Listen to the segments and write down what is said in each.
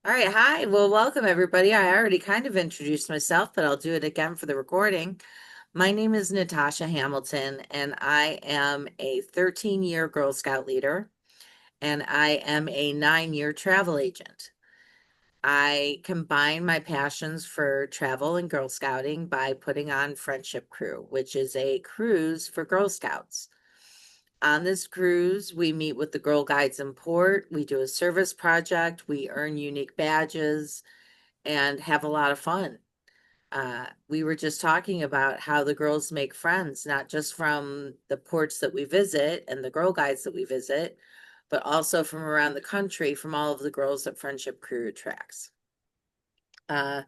All right, hi. Well, welcome everybody. I already kind of introduced myself, but I'll do it again for the recording. My name is Natasha Hamilton, and I am a 13-year Girl Scout leader, and I am a 9-year travel agent. I combine my passions for travel and Girl Scouting by putting on Friendship Crew, which is a cruise for Girl Scouts. On this cruise, we meet with the Girl Guides in port, we do a service project, we earn unique badges and have a lot of fun. We were just talking about how the girls make friends, not just from the ports that we visit and the Girl Guides that we visit, but also from around the country, from all of the girls that Friendship Crew attracts. Uh,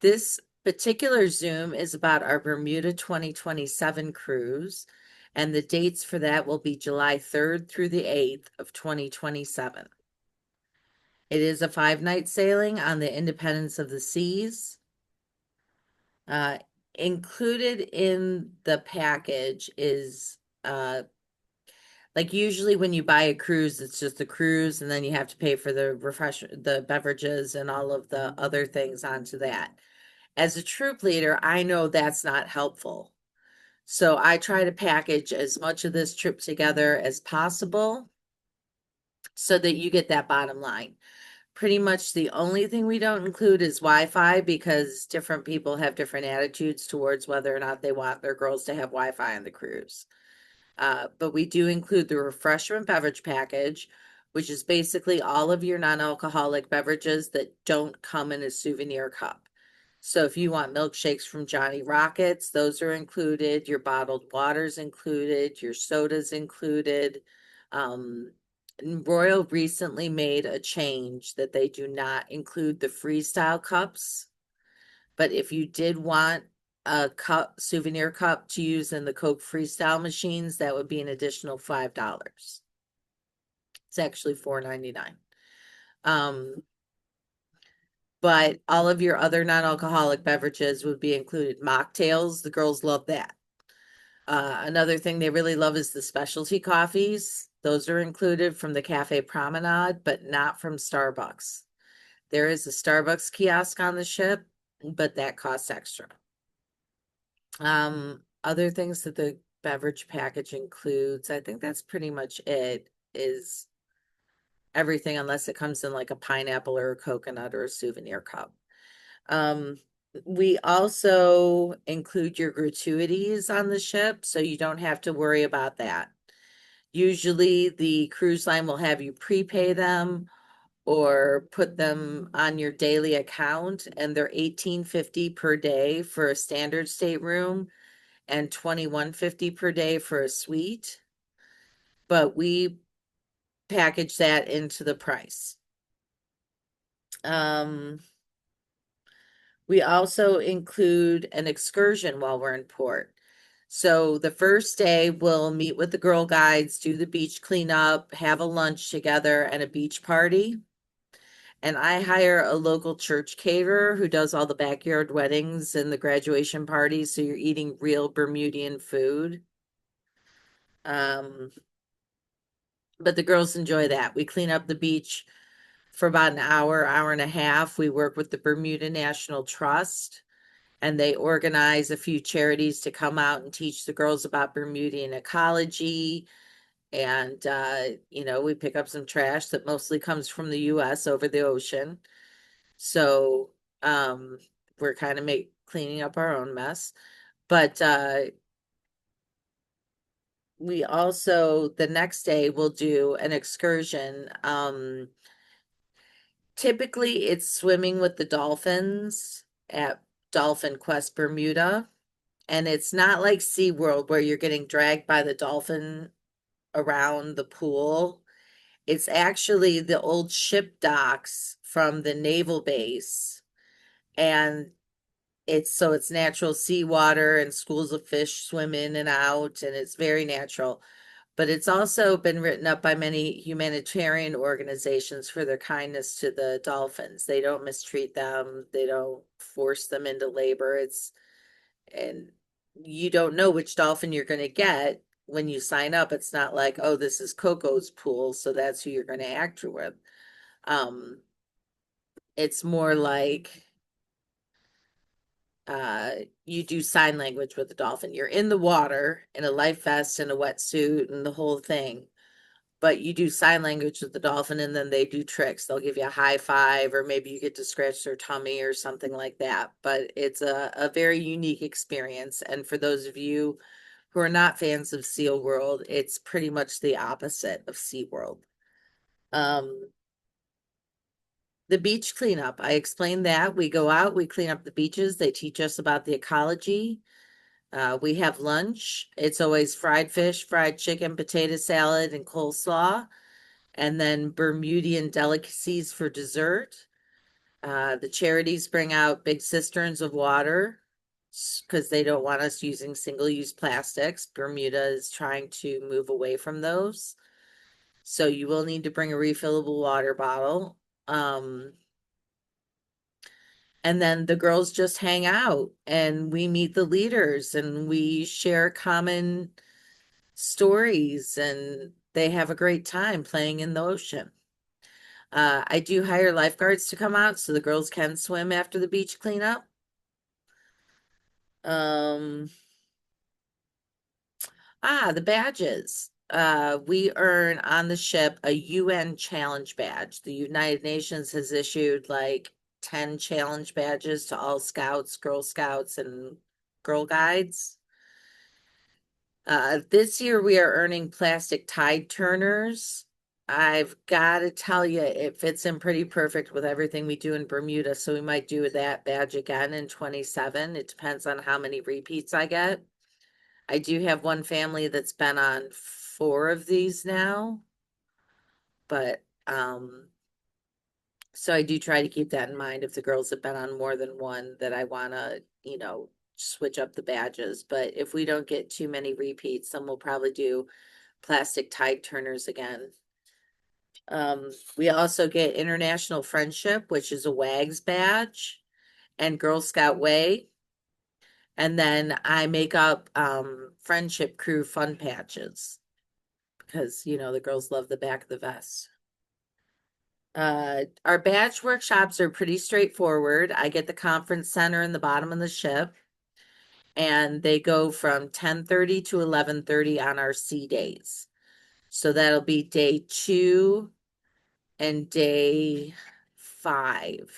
this particular Zoom is about our Bermuda 2027 cruise, and the dates for that will be July 3rd through the 8th of 2027. It is a 5-night sailing on the Independence of the Seas. Uh, Included in the package is like usually when you buy a cruise, it's just the cruise, and then you have to pay for the beverages and all of the other things onto that. As a troop leader, I know that's not helpful. So I try to package as much of this trip together as possible so that you get that bottom line. Pretty much the only thing we don't include is Wi-Fi because different people have different attitudes towards whether or not they want their girls to have Wi-Fi on the cruise. But we do include the refreshment beverage package, which is basically all of your non-alcoholic beverages that don't come in a souvenir cup. So if you want milkshakes from Johnny Rockets, those are included. Your bottled water's included. Your soda's included. Um, Royal recently made a change that they do not include the freestyle cups. But if you did want a souvenir cup to use in the Coke Freestyle machines, that would be an additional $5. It's actually $4.99. Um, but all of your other non-alcoholic beverages would be included. Mocktails, the girls love that. Another thing they really love is the specialty coffees. Those are included from the Cafe Promenade, but not from Starbucks. There is a Starbucks kiosk on the ship, but that costs extra. Other things that the beverage package includes, I think that's pretty much it, is everything unless it comes in like a pineapple or a coconut or a souvenir cup. Um, we also include your gratuities on the ship, so you don't have to worry about that. Usually the cruise line will have you prepay them or put them on your daily account, and they're $18.50 per day for a standard stateroom and $21.50 per day for a suite. But we package that into the price. Um, we also include an excursion while we're in port. So the first day we'll meet with the Girl Guides, do the beach cleanup, have a lunch together and a beach party. And I hire a local church caterer who does all the backyard weddings and the graduation parties. So you're eating real Bermudian food. Um, but the girls enjoy that. We clean up the beach for about an hour, hour and a half. We work with the Bermuda National Trust, and they organize a few charities to come out and teach the girls about Bermudian ecology. And, we pick up some trash that mostly comes from the US over the ocean. So, um, we're kind of cleaning up our own mess. But we also, the next day, we'll do an excursion. Typically, it's swimming with the dolphins at Dolphin Quest Bermuda. And it's not like SeaWorld where you're getting dragged by the dolphin around the pool. It's actually the old ship docks from the naval base. And it's natural seawater and schools of fish swim in and out, and it's very natural. But it's also been written up by many humanitarian organizations for their kindness to the dolphins. They don't mistreat them, they don't force them into labor. And you don't know which dolphin you're going to get when you sign up. It's not like, oh, this is Coco's pool, so that's who you're going to act with. Um, It's more like uh you do sign language with the dolphin. You're in the water in a life vest and a wetsuit and the whole thing, but you do sign language with the dolphin and then they do tricks. They'll give you a high five or maybe you get to scratch their tummy or something like that. But it's a very unique experience. And for those of you who are not fans of SeaWorld, it's pretty much the opposite of SeaWorld. Um, the beach cleanup, I explained that. We go out, we clean up the beaches. They teach us about the ecology. We have lunch. It's always fried fish, fried chicken, potato salad, and coleslaw, and then Bermudian delicacies for dessert. The charities bring out big cisterns of water because they don't want us using single-use plastics. Bermuda is trying to move away from those. So you will need to bring a refillable water bottle. And then the girls just hang out and we meet the leaders and we share common stories and they have a great time playing in the ocean. I do hire lifeguards to come out so the girls can swim after the beach cleanup. Um, the badges. We earn on the ship a UN challenge badge. The United Nations has issued like 10 challenge badges to all scouts, Girl Scouts, and Girl Guides. This year we are earning plastic tide turners. I've got to tell you, it fits in pretty perfect with everything we do in Bermuda. So we might do that badge again in 27. It depends on how many repeats I get. I do have one family that's been on four of these now, but so I do try to keep that in mind if the girls have been on more than one that I want to, switch up the badges. But if we don't get too many repeats, then we'll probably do plastic tide turners again. We also get International Friendship, which is a WAGS badge, and Girl Scout Way. And then I make up Friendship Crew fun patches because, the girls love the back of the vest. Our badge workshops are pretty straightforward. I get the conference center in the bottom of the ship, and they go from 10:30 to 11:30 on our sea days. So that'll be day 2 and day 5.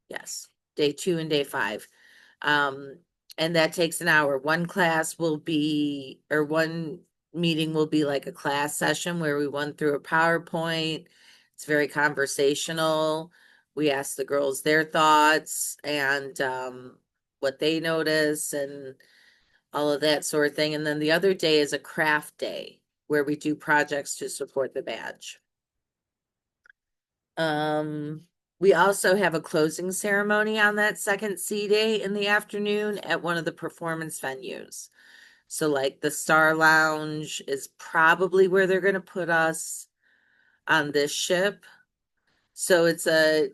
Yes, day 2 and day 5. Um, and that takes an hour. One class will be, or one meeting will be like a class session where we run through a PowerPoint. It's very conversational. We ask the girls their thoughts and what they notice and all of that sort of thing. And then the other day is a craft day where we do projects to support the badge. Um, we also have a closing ceremony on that second sea day in the afternoon at one of the performance venues. So, like the Star Lounge is probably where they're going to put us on this ship. So, it's a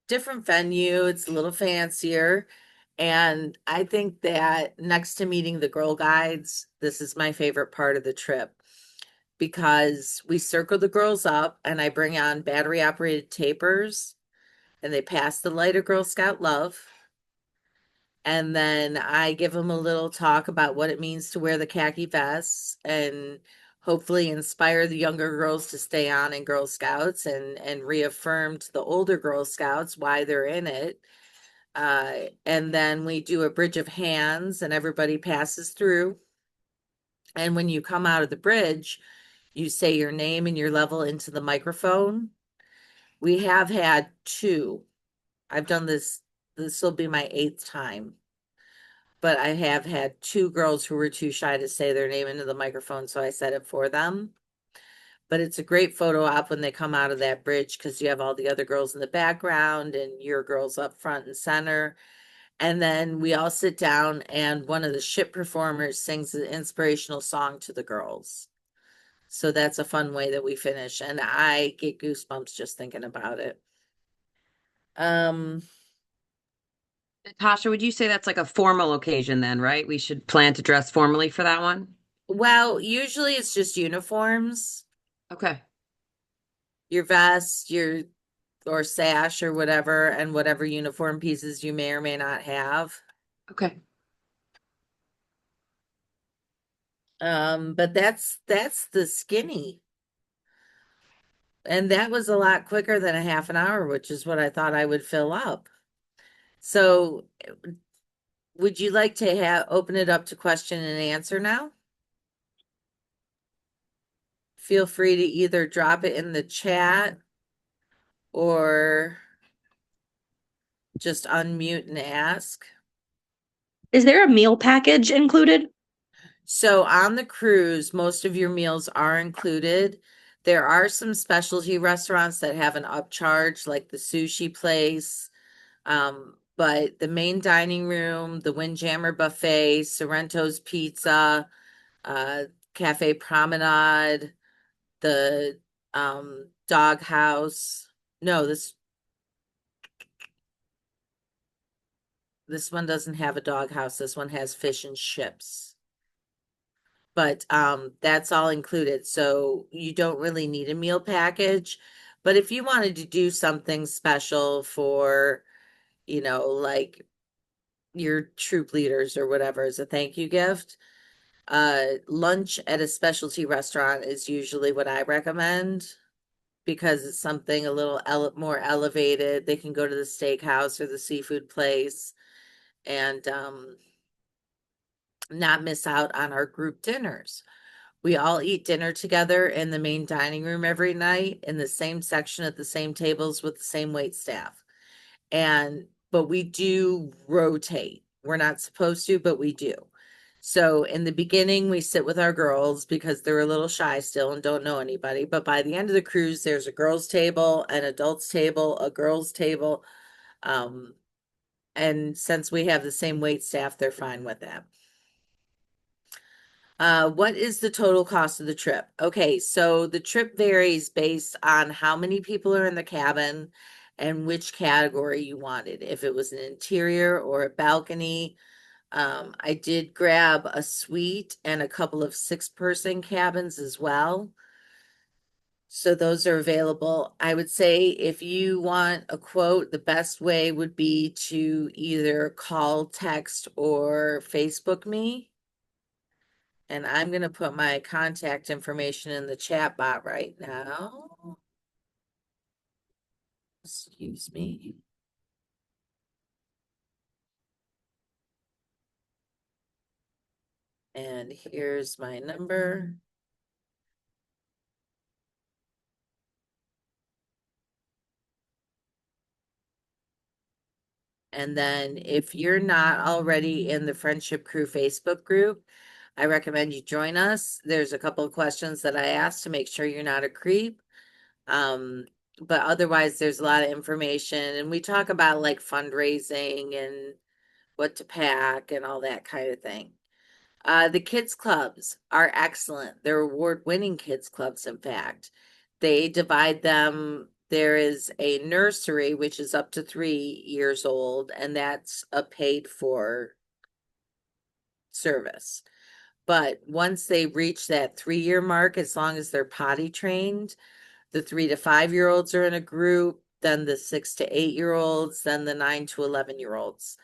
different venue, it's a little fancier. And I think that next to meeting the Girl Guides, this is my favorite part of the trip because we circle the girls up and I bring on battery operated tapers and they pass the lighter Girl Scout love. And then I give them a little talk about what it means to wear the khaki vests and hopefully inspire the younger girls to stay on in Girl Scouts and reaffirm to the older Girl Scouts why they're in it. And then we do a bridge of hands and everybody passes through. And when you come out of the bridge, you say your name and your level into the microphone. We have had two. I've done this will be my 8th time. But I have had two girls who were too shy to say their name into the microphone, so I said it for them. But it's a great photo op when they come out of that bridge because you have all the other girls in the background and your girls up front and center. And then we all sit down and one of the ship performers sings an inspirational song to the girls. So that's a fun way that we finish. And I get goosebumps just thinking about it. Um, Natasha, would you say that's like a formal occasion then, right? We should plan to dress formally for that one? well, usually it's just uniforms. Okay. your vest, your or sash or whatever, and whatever uniform pieces you may or may not have. Okay. But that's the skinny. And that was a lot quicker than a half an hour, which is what I thought I would fill up. So, would you like to have open it up to question and answer now? Feel free to either drop it in the chat or just unmute and ask. Is there a meal package included? So on the cruise, most of your meals are included. There are some specialty restaurants that have an upcharge, like the sushi place. But the main dining room, the Windjammer Buffet, Sorrento's Pizza, uh, Cafe Promenade, the Dog House. No, this one doesn't have a dog house. This one has fish and chips. But that's all included. So you don't really need a meal package. But if you wanted to do something special for, like your troop leaders or whatever as a thank you gift, lunch at a specialty restaurant is usually what I recommend because it's something a little more elevated. They can go to the steakhouse or the seafood place and not miss out on our group dinners. We all eat dinner together in the main dining room every night in the same section at the same tables with the same wait staff. But we do rotate. We're not supposed to, but we do. So in the beginning, we sit with our girls because they're a little shy still and don't know anybody. But by the end of the cruise, there's a girls' table, an adults' table, a girls' table. Um, and since we have the same wait staff, they're fine with that. What is the total cost of the trip? Okay, so the trip varies based on how many people are in the cabin and which category you wanted. If it was an interior or a balcony, I did grab a suite and a couple of six-person cabins as well. So those are available. I would say if you want a quote, the best way would be to either call, text, or Facebook me. And I'm going to put my contact information in the chat bot right now. Excuse me. And here's my number. And then if you're not already in the Friendship Crew Facebook group, I recommend you join us. There's a couple of questions that I asked to make sure you're not a creep. But otherwise, there's a lot of information, and we talk about like fundraising and what to pack and all that kind of thing. The kids clubs are excellent. They're award-winning kids clubs, in fact. They divide them. There is a nursery, which is up to 3 years old, and that's a paid for service. But once they reach that 3 year mark, as long as they're potty trained, the 3 to 5 year olds are in a group, then the 6 to 8 year olds, then the 9 to 11 year olds.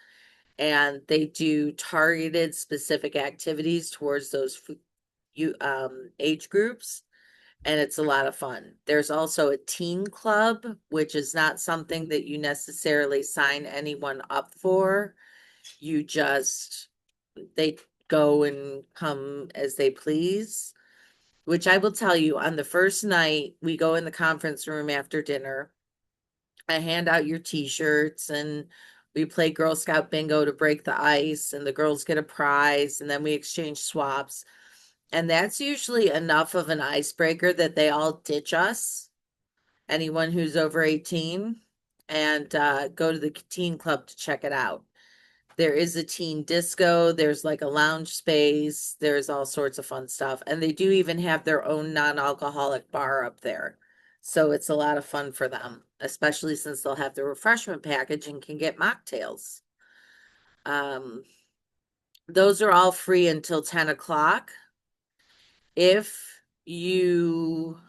And they do targeted specific activities towards those age groups, and it's a lot of fun. There's also a teen club, which is not something that you necessarily sign anyone up for. You just they go and come as they please, which I will tell you on the first night we go in the conference room after dinner. I hand out your t-shirts and we play Girl Scout bingo to break the ice, and the girls get a prize, and then we exchange swaps. And that's usually enough of an icebreaker that they all ditch us, anyone who's over 18, and go to the teen club to check it out. There is a teen disco, there's like a lounge space, there's all sorts of fun stuff. And they do even have their own non-alcoholic bar up there. So it's a lot of fun for them, especially since they'll have the refreshment package and can get mocktails. Um, those are all free until 10 o'clock. If you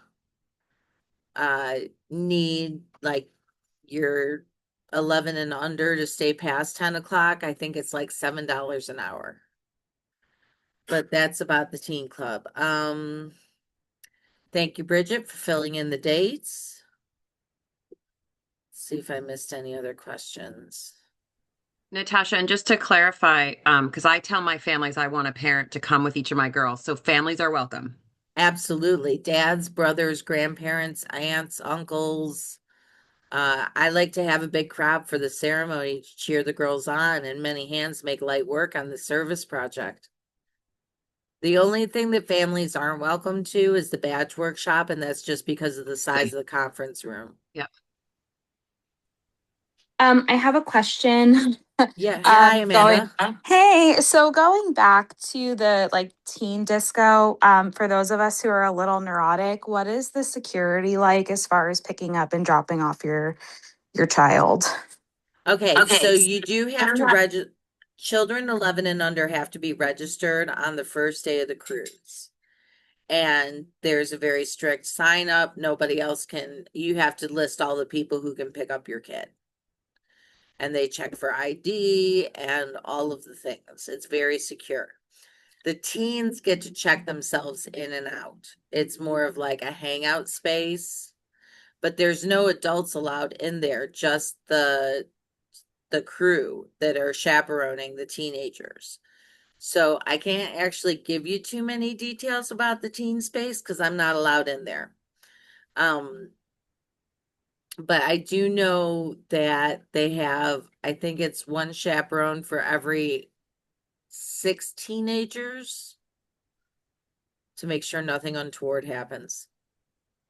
uh need like you're 11 and under to stay past 10 o'clock, I think it's like $7 an hour. But that's about the teen club. Thank you, Bridget, for filling in the dates. See if I missed any other questions. Natasha, and just to clarify, because I tell my families I want a parent to come with each of my girls, so families are welcome. Absolutely. Dads, brothers, grandparents, aunts, uncles. I like to have a big crowd for the ceremony to cheer the girls on, and many hands make light work on the service project. The only thing that families aren't welcome to is the badge workshop, and that's just because of the size of the conference room. Yeah. I have a question. Yeah. Hi, Going, Amanda. hey, so going back to the like teen disco, for those of us who are a little neurotic, what is the security like as far as picking up and dropping off your child? Okay, so Okay. you do have to register. Children 11 and under have to be registered on the first day of the cruise. And there's a very strict sign up. Nobody else can, you have to list all the people who can pick up your kid. And they check for ID and all of the things. It's very secure. The teens get to check themselves in and out. It's more of like a hangout space, but there's no adults allowed in there, just the crew that are chaperoning the teenagers. So I can't actually give you too many details about the teen space because I'm not allowed in there. Um, but I do know that they have, I think it's one chaperone for every 6 teenagers to make sure nothing untoward happens.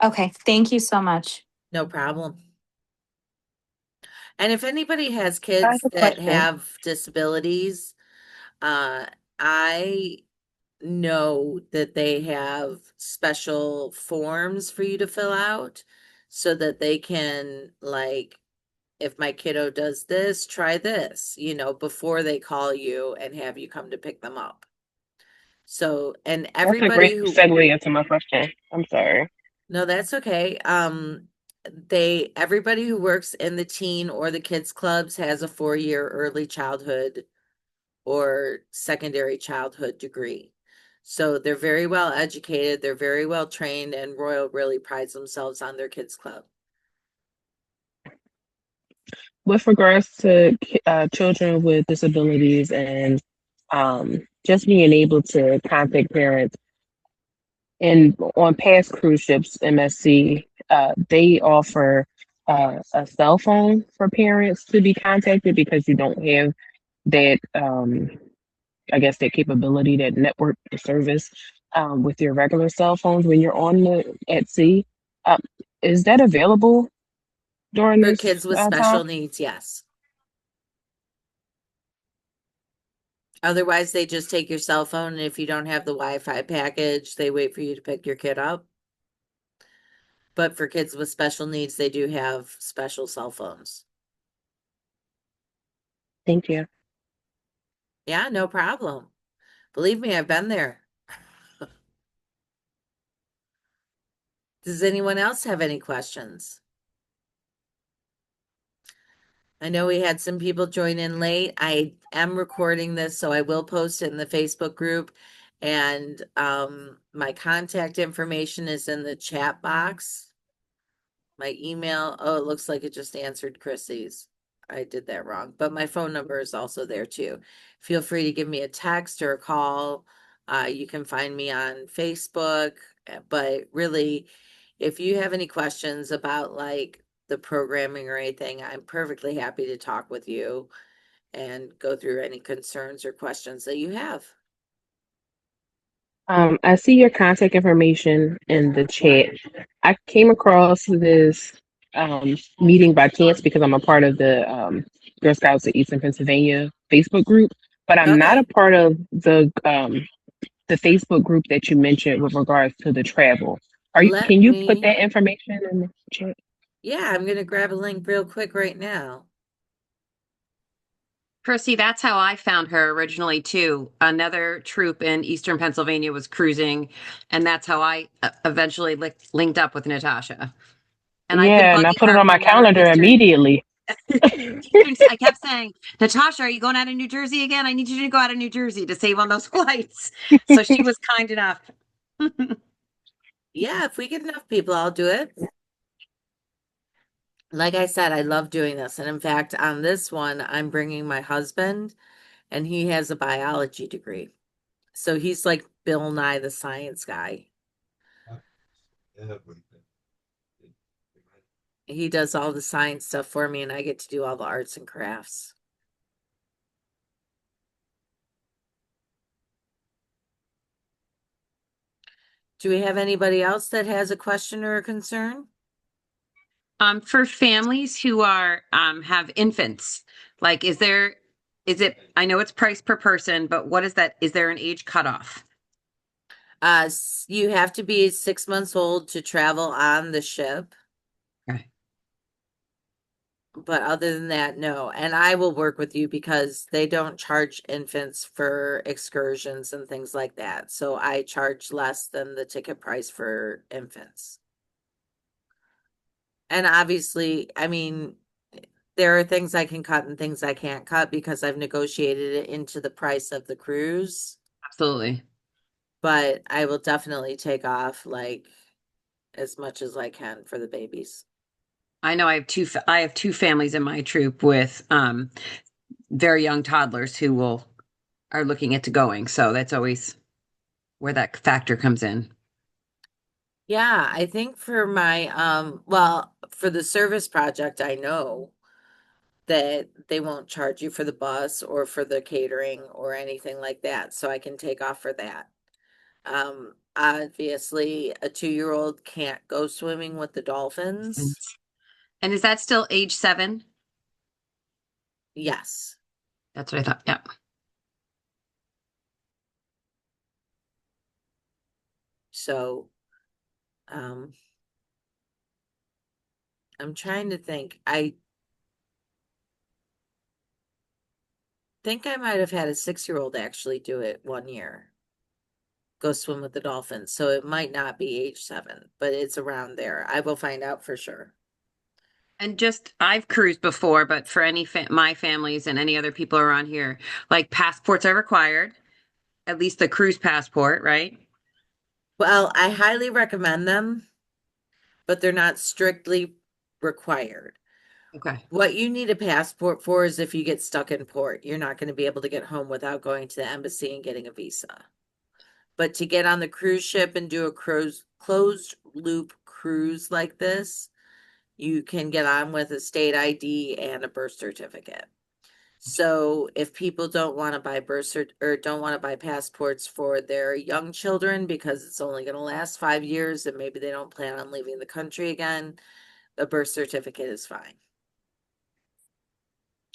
Okay, thank you so much. No problem. And if anybody has I have kids a that question. have disabilities, I know that they have special forms for you to fill out so that they can, like, if my kiddo does this, try this, before they call you and have you come to pick them up. So, and That's a everybody great who, segue into my question. I'm sorry. no, that's okay. Everybody who works in the teen or the kids clubs has a 4-year early childhood or secondary childhood degree. So they're very well educated, they're very well trained, and Royal really prides themselves on their kids club. With regards to children with disabilities and just being able to contact parents, and on past cruise ships, MSC, they offer a cell phone for parents to be contacted because you don't have that, I guess, that capability, that network, the service with your regular cell phones when you're on the at sea. Uh, is that available during For this kids with time? special needs, yes. Otherwise, they just take your cell phone, and if you don't have the Wi-Fi package, they wait for you to pick your kid up. But for kids with special needs, they do have special cell phones. Thank you. Yeah, no problem. Believe me, I've been there. Does anyone else have any questions? I know we had some people join in late. I am recording this, so I will post it in the Facebook group. And my contact information is in the chat box. My email, oh, it looks like it just answered Chrissy's. I did that wrong, but my phone number is also there too. Feel free to give me a text or a call. You can find me on Facebook, but really, if you have any questions about like the programming or anything, I'm perfectly happy to talk with you and go through any concerns or questions that you have. I see your contact information in the chat. I came across this meeting by chance because I'm a part of the Girl Scouts of Eastern Pennsylvania Facebook group, but I'm not a Okay, part of the Facebook group that you mentioned with regards to the travel. Are you? let Can you put me, that information in the chat? yeah, I'm gonna grab a link real quick right now. Chrissy, that's how I found her originally too. Another troop in Eastern Pennsylvania was cruising, and that's how I eventually linked up with Natasha. And I've been Yeah, and I bugging put it her on my for let her calendar Easter. immediately. I kept saying, Natasha, are you going out of New Jersey again? I need you to go out of New Jersey to save on those flights. So she was kind enough. Yeah, if we get enough people, I'll do it. Like I said, I love doing this. And in fact, on this one, I'm bringing my husband, and he has a biology degree. So he's like Bill Nye the science guy. He does all the science stuff for me, and I get to do all the arts and crafts. Do we have anybody else that has a question or a concern? For families who are have infants, like is it I know it's price per person, but what is that? Is there an age cutoff? You have to be 6 months old to travel on the ship. Okay. But other than that, no. And I will work with you because they don't charge infants for excursions and things like that. So I charge less than the ticket price for infants. And obviously, I mean, there are things I can cut and things I can't cut because I've negotiated it into the price of the cruise. Absolutely. But I will definitely take off like as much as I can for the babies. I know I have two families in my troop with very young toddlers who will are looking into going. So that's always where that factor comes in. Yeah, I think for my well, for the service project, I know that they won't charge you for the bus or for the catering or anything like that, so I can take off for that. Obviously, a 2-year-old can't go swimming with the dolphins. And is that still age 7? Yes. That's what I thought. Yeah. So, um, I'm trying to think. I think I might have had a 6-year-old actually do it one year. Go swim with the dolphins. So it might not be age 7, but it's around there. I will find out for sure. And just I've cruised before, but for any my families and any other people around here, like passports are required, at least the cruise passport, right? Well, I highly recommend them, but they're not strictly required. Okay. What you need a passport for is if you get stuck in port. You're not going to be able to get home without going to the embassy and getting a visa. But to get on the cruise ship and do a closed loop cruise like this, you can get on with a state ID and a birth certificate. So if people don't want to buy or don't want to buy passports for their young children because it's only going to last 5 years and maybe they don't plan on leaving the country again, a birth certificate is fine.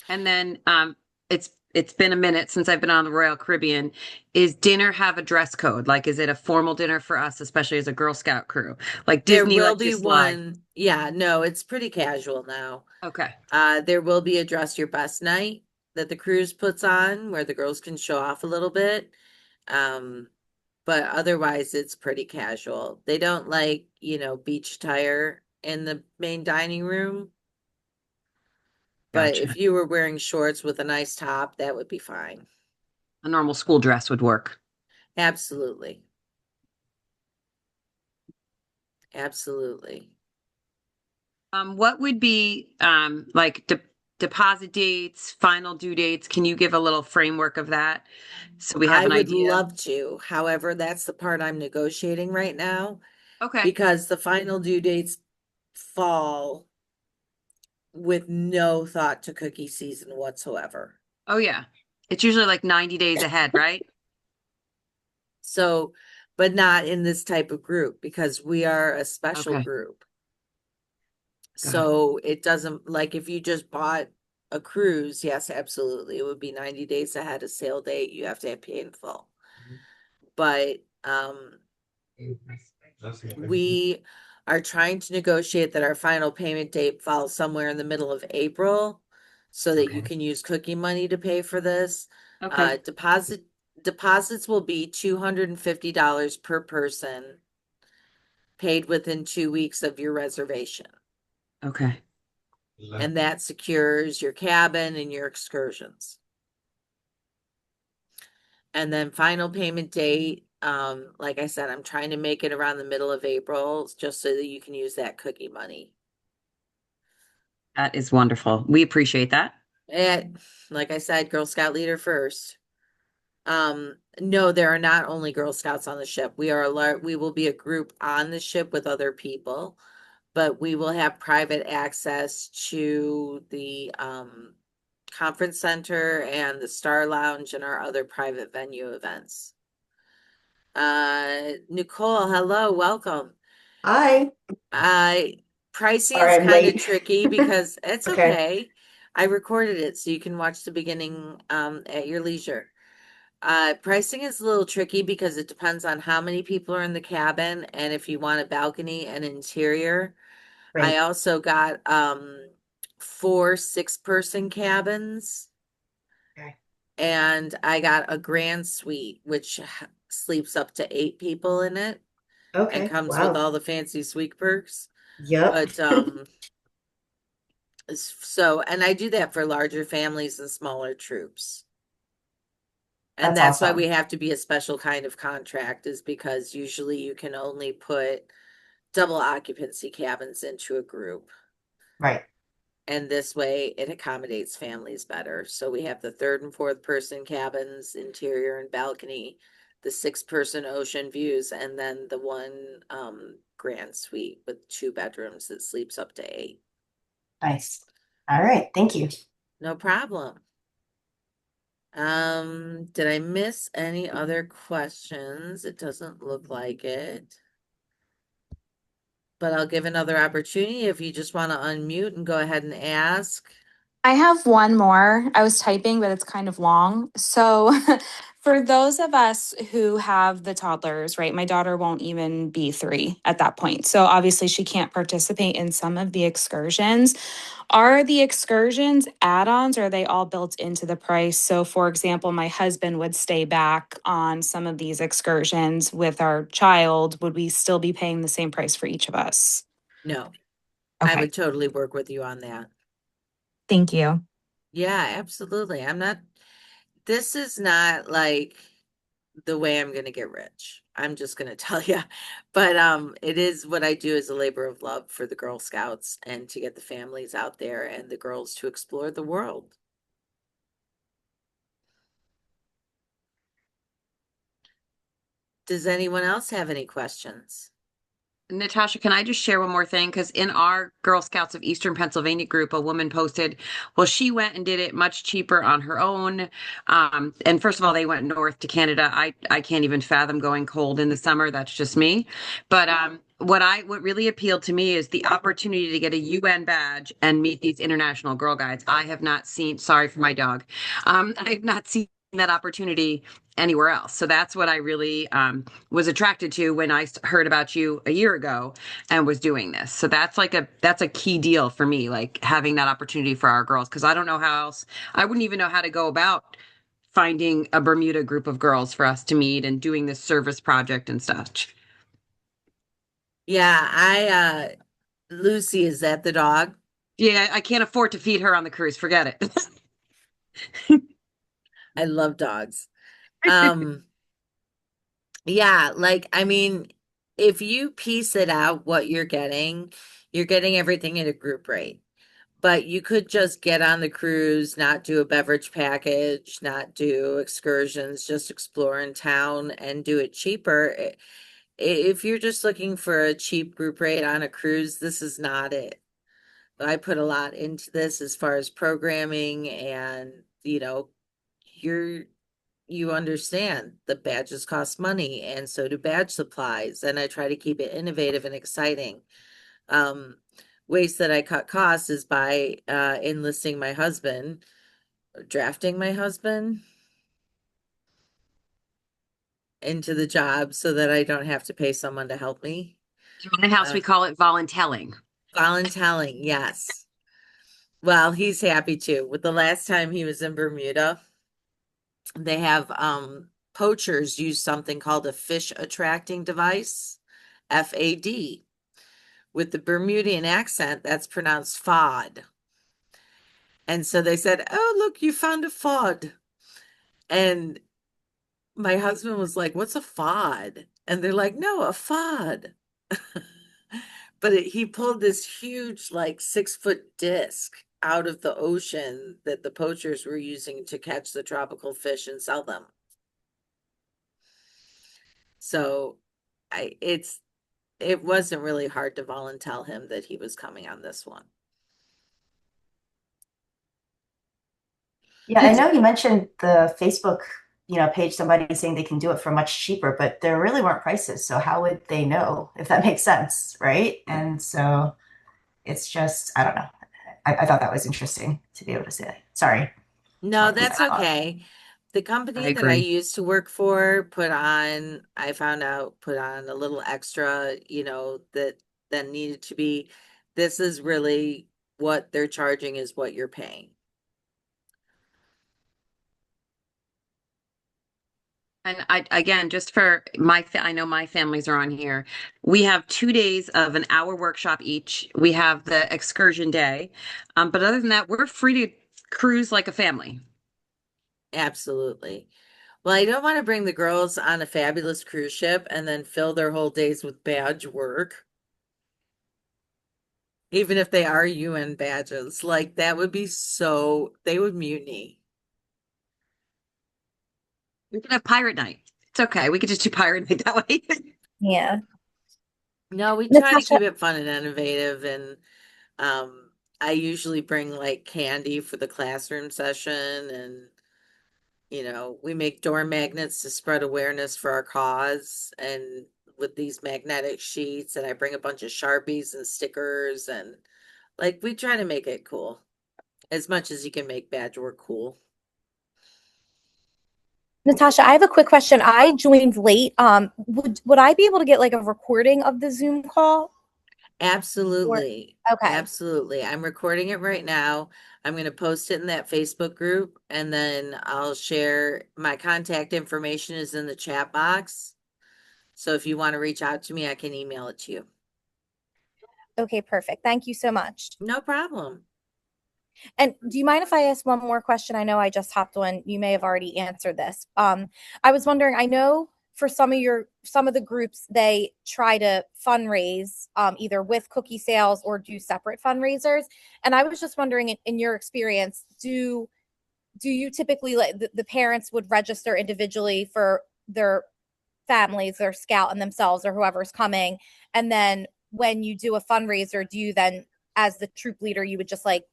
And then it's been a minute since I've been on the Royal Caribbean. Is dinner have a dress code? Like is it a formal dinner for us, especially as a Girl Scout crew? Like There Disney will lets you be slide. one. Yeah, no, it's pretty casual now. Okay. There will be a dress your best night that the cruise puts on where the girls can show off a little bit. Um, but otherwise it's pretty casual. They don't like, beach attire in the main dining room. But if Gotcha. you were wearing shorts with a nice top, that would be fine. A normal school dress would work. Absolutely. Absolutely. What would be like deposit dates, final due dates? Can you give a little framework of that so we have I an would idea? love to. However, that's the part I'm negotiating right now Okay. because the final due dates fall with no thought to cookie season whatsoever. Oh yeah. It's usually like 90 days ahead, right? So, but not in this type of group because we are a special Okay. group. Got it. So it doesn't like if you just bought a cruise, yes, absolutely. It would be 90 days ahead of sale date. You have to have pay in full. But we are trying to negotiate that our final payment date falls somewhere in the middle of April so that you Okay. can use cookie money to pay for this. Okay. Deposits will be $250 per person paid within 2 weeks of your reservation. Okay. and that secures your cabin and your excursions. And then final payment date, like I said, I'm trying to make it around the middle of April just so that you can use that cookie money. That is wonderful. We appreciate that. And like I said, Girl Scout leader first. No, there are not only Girl Scouts on the ship. We will be a group on the ship with other people, but we will have private access to the conference center and the Star Lounge and our other private venue events. Nicole, hello, welcome. Hi. I Pricing Sorry, is I'm kind of late. tricky because it's Okay. okay. I recorded it so you can watch the beginning at your leisure. Pricing is a little tricky because it depends on how many people are in the cabin and if you want a balcony and interior. I Right. also got four 6-person cabins Okay. and I got a grand suite which sleeps up to 8 people in it and Okay. comes with Wow. all the fancy suite perks. Yep. But so and I do that for larger families and smaller troops. And That's that's why we awesome. have to be a special kind of contract is because usually you can only put double occupancy cabins into a group. Right. And this way it accommodates families better. So we have the third and fourth person cabins, interior and balcony, the 6-person ocean views, and then the one grand suite with 2 bedrooms that sleeps up to 8. Nice. All right. Thank you. No problem. Did I miss any other questions? It doesn't look like it. But I'll give another opportunity if you just want to unmute and go ahead and ask. I have one more. I was typing, but it's kind of long. So, for those of us who have the toddlers, right? My daughter won't even be 3 at that point. So, obviously, she can't participate in some of the excursions. Are the excursions add ons or are they all built into the price? So, for example, my husband would stay back on some of these excursions with our child. Would we still be paying the same price for each of us? No, I Okay. would totally work with you on that. Thank you. Yeah, absolutely. This is not like the way I'm going to get rich. I'm just going to tell you. But it is what I do as a labor of love for the Girl Scouts and to get the families out there and the girls to explore the world. Does anyone else have any questions? Natasha, can I just share one more thing? Because in our Girl Scouts of Eastern Pennsylvania group, a woman posted, well, she went and did it much cheaper on her own. And first of all, they went north to Canada. I can't even fathom going cold in the summer. That's just me. But what really appealed to me is the opportunity to get a UN badge and meet these international girl guides. I have not seen, sorry for my dog. I've not seen that opportunity anywhere else. So that's what I really was attracted to when I heard about you a year ago and was doing this. So that's a key deal for me, like having that opportunity for our girls, because I don't know how else. I wouldn't even know how to go about finding a Bermuda group of girls for us to meet and doing this service project and such. Yeah, Lucy, is that the dog? Yeah, I can't afford to feed her on the cruise. Forget it. I love dogs. Um, yeah, like I mean, if you piece it out what you're getting everything at a group rate. But you could just get on the cruise, not do a beverage package, not do excursions, just explore in town and do it cheaper. If you're just looking for a cheap group rate on a cruise, this is not it. I put a lot into this as far as programming and, you're you understand the badges cost money and so do badge supplies. And I try to keep it innovative and exciting. Um, Ways that I cut costs is by enlisting my husband, drafting my husband into the job so that I don't have to pay someone to help me. In my house, Uh, we call it voluntelling. Voluntelling, yes. Well, he's happy too. With the last time he was in Bermuda, they have poachers use something called a fish attracting device, FAD, with the Bermudian accent, that's pronounced fod. And so they said, "Oh, look, you found a fod." And my husband was like, "What's a fod?" And they're like, "No, a fod." But he pulled this huge, like 6 foot disc out of the ocean that the poachers were using to catch the tropical fish and sell them. So it wasn't really hard to volunteer him that he was coming on this one. Yeah, I know you mentioned the Facebook, page, somebody saying they can do it for much cheaper, but there really weren't prices. So how would they know if that makes sense, right? And so it's just, I don't know. I thought that was interesting to be able to say. Sorry. Just No, want to leave that's that thought. okay. The I company that I agree. used to work for I found out, put on a little extra, that needed to be, this is really what they're charging is what you're paying. And I, again, just for I know my families are on here. We have 2 days of an hour workshop each. We have the excursion day. But other than that, we're free to cruise like a family. Absolutely. Well, I don't want to bring the girls on a fabulous cruise ship and then fill their whole days with badge work, even if they are UN badges. Like that would be they would mutiny. We can have pirate night. It's okay. We could just do pirate night that way. Yeah. No, we try to Natasha, keep it fun and innovative, and I usually bring like candy for the classroom session, and we make door magnets to spread awareness for our cause, and with these magnetic sheets, and I bring a bunch of Sharpies and stickers, and like we try to make it cool as much as you can make badge work cool. I have a quick question. I joined late. Would I be able to get like a recording of the Zoom call? Or Absolutely. okay. Absolutely. I'm recording it right now. I'm going to post it in that Facebook group, and then I'll share my contact information is in the chat box. So if you want to reach out to me, I can email it to you. Okay, perfect. Thank you so much. No problem. And do you mind if I ask one more question? I know I just hopped on. You may have already answered this. I was wondering, I know for some of the groups, they try to fundraise either with cookie sales or do separate fundraisers. And I was just wondering, in your experience, do you typically, like, the parents would register individually for their families, their scout and themselves or whoever's coming, and then when you do a fundraiser, do you then, as the troop leader, you would just like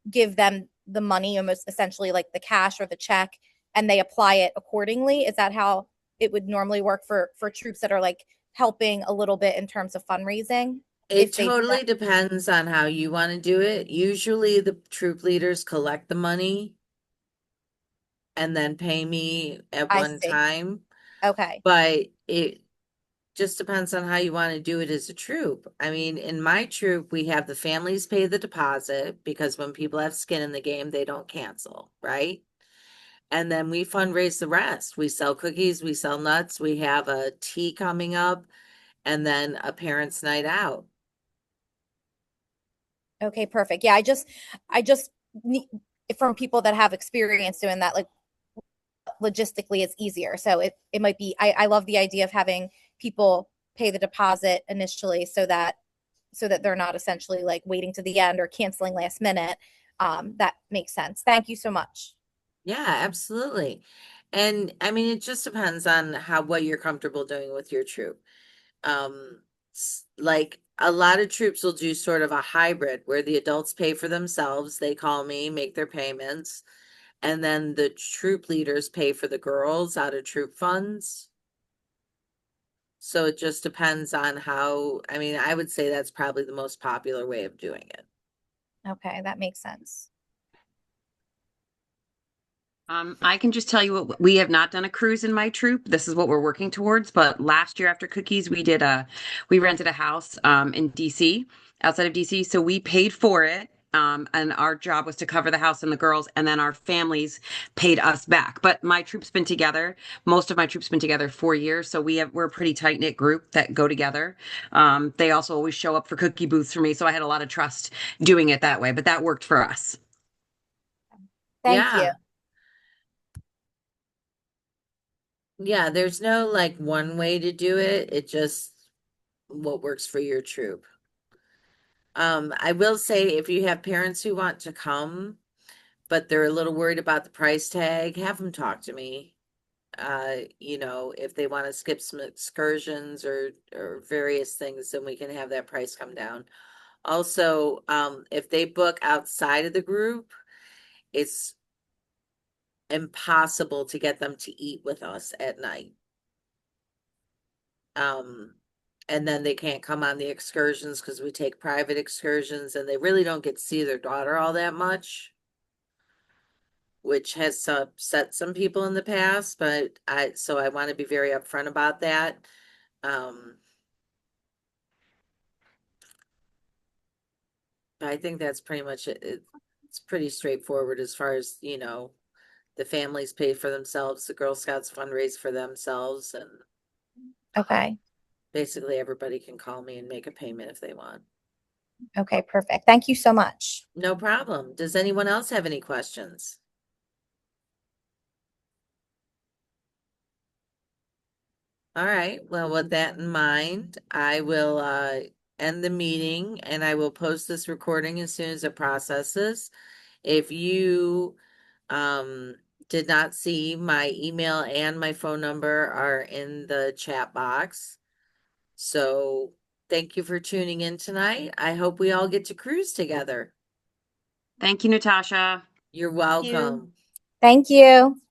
give them the money, almost essentially like the cash or the check, and they apply it accordingly? Is that how it would normally work for troops that are like helping a little bit in terms of fundraising, It if they do that? totally depends on how you want to do it. Usually the troop leaders collect the money and then pay me at I one see. time, Okay. but it just depends on how you want to do it as a troop. I mean, in my troop, we have the families pay the deposit because when people have skin in the game, they don't cancel, right? And then we fundraise the rest. We sell cookies, we sell nuts, we have a tea coming up, and then a parents' night out. Okay, perfect. Yeah, I just need from people that have experience doing that, like logistically it's easier. So it might be, I love the idea of having people pay the deposit initially so that they're not essentially like waiting to the end or canceling last minute. That makes sense. Thank you so much. Yeah, absolutely. And I mean, it just depends on what you're comfortable doing with your troop. Like a lot of troops will do sort of a hybrid where the adults pay for themselves, they call me, make their payments, and then the troop leaders pay for the girls out of troop funds. So it just depends on I mean, I would say that's probably the most popular way of doing it. Okay, that makes sense. I can just tell you what we have not done a cruise in my troop. This is what we're working towards. But last year after cookies, we rented a house in DC, outside of DC. So we paid for it and our job was to cover the house and the girls, and then our families paid us back. But my troop's been together. Most of my troop's been together 4 years, so we're a pretty tight knit group that go together. They also always show up for cookie booths for me, so I had a lot of trust doing it that way. But that worked for us. Thank you. Yeah. Yeah, there's no like one way to do it. It just what works for your troop. I will say if you have parents who want to come, but they're a little worried about the price tag, have them talk to me. If they want to skip some excursions or various things, then we can have that price come down. Also, if they book outside of the group, it's impossible to get them to eat with us at night. And then they can't come on the excursions because we take private excursions and they really don't get to see their daughter all that much, which has upset some people in the past, but I want to be very upfront about that. I think that's pretty much it. It's pretty straightforward as far as, the families pay for themselves, the Girl Scouts fundraise for themselves, and Okay. basically everybody can call me and make a payment if they want. Okay, perfect. Thank you so much. No problem. Does anyone else have any questions? All right. Well, with that in mind, I will end the meeting and I will post this recording as soon as it processes. If you um did not see, my email and my phone number are in the chat box. So thank you for tuning in tonight. I hope we all get to cruise together. Thank you, Natasha. You're Thank you. welcome. Thank you.